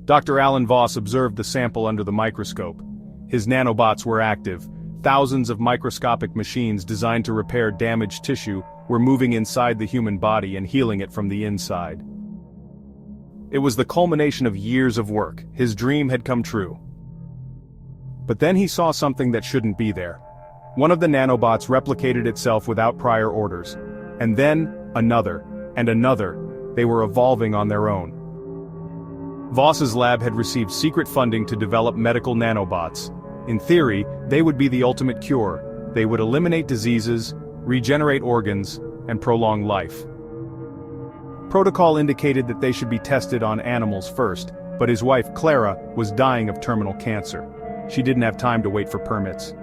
Dr. Alan Voss observed the sample under the microscope. His nanobots were active. Thousands of microscopic machines designed to repair damaged tissue were moving inside the human body and healing it from the inside. It was the culmination of years of work. His dream had come true. But then he saw something that shouldn't be there. One of the nanobots replicated itself without prior orders. And then, another, and another. They were evolving on their own. Voss's lab had received secret funding to develop medical nanobots. In theory, they would be the ultimate cure. They would eliminate diseases, regenerate organs, and prolong life. Protocol indicated that they should be tested on animals first, but his wife, Clara, was dying of terminal cancer. She didn't have time to wait for permits.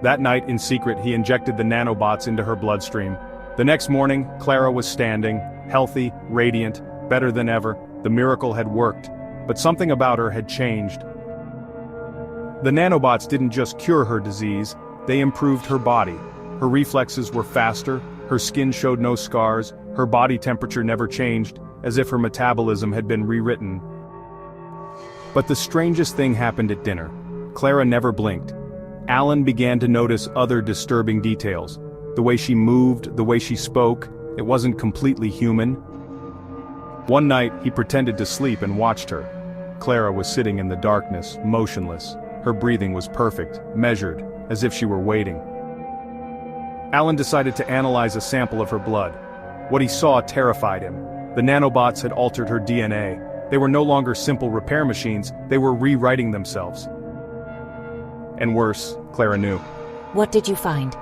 That night, in secret, he injected the nanobots into her bloodstream. The next morning, Clara was standing, healthy, radiant, better than ever. The miracle had worked, but something about her had changed. The nanobots didn't just cure her disease, they improved her body. Her reflexes were faster, her skin showed no scars, her body temperature never changed, as if her metabolism had been rewritten. But the strangest thing happened at dinner. Clara never blinked. Alan began to notice other disturbing details. The way she moved, the way she spoke, it wasn't completely human. One night, he pretended to sleep and watched her. Clara was sitting in the darkness, motionless. Her breathing was perfect, measured, as if she were waiting. Alan decided to analyze a sample of her blood. What he saw terrified him. The nanobots had altered her DNA. They were no longer simple repair machines, they were rewriting themselves. And worse, Clara knew. What did you find?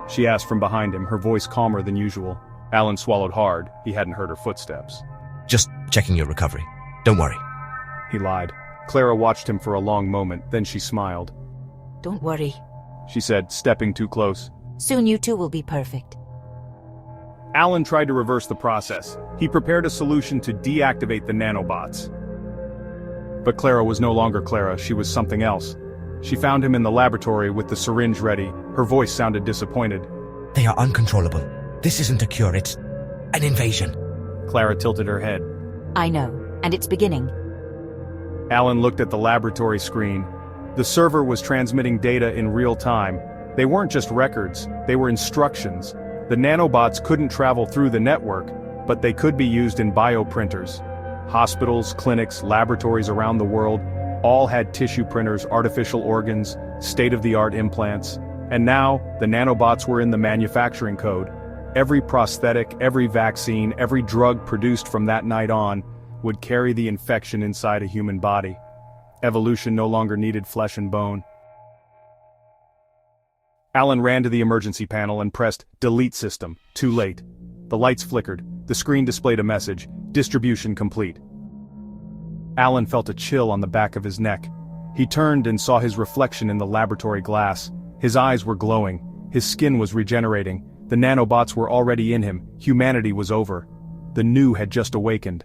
She asked from behind him, her voice calmer than usual. Alan swallowed hard. He hadn't heard her footsteps. Just checking your recovery. Don't worry. He lied. Clara watched him for a long moment, then she smiled. Don't worry, she said, stepping too close. soon you two will be perfect. Alan tried to reverse the process. He prepared a solution to deactivate the nanobots. But Clara was no longer Clara, she was something else. She found him in the laboratory with the syringe ready. Her voice sounded disappointed. They are uncontrollable. This isn't a cure, it's an invasion. Clara tilted her head. I know, and it's beginning. Alan looked at the laboratory screen. The server was transmitting data in real time. They weren't just records, they were instructions. The nanobots couldn't travel through the network, but they could be used in bioprinters. Hospitals, clinics, laboratories around the world all had tissue printers, artificial organs, state-of-the-art implants. And now, the nanobots were in the manufacturing code. Every prosthetic, every vaccine, every drug produced from that night on would carry the infection inside a human body. Evolution no longer needed flesh and bone. Alan ran to the emergency panel and pressed Delete System. Too late. The lights flickered. The screen displayed a message. Distribution complete. Alan felt a chill on the back of his neck. He turned and saw his reflection in the laboratory glass. His eyes were glowing. His skin was regenerating. The nanobots were already in him. Humanity was over. The new had just awakened.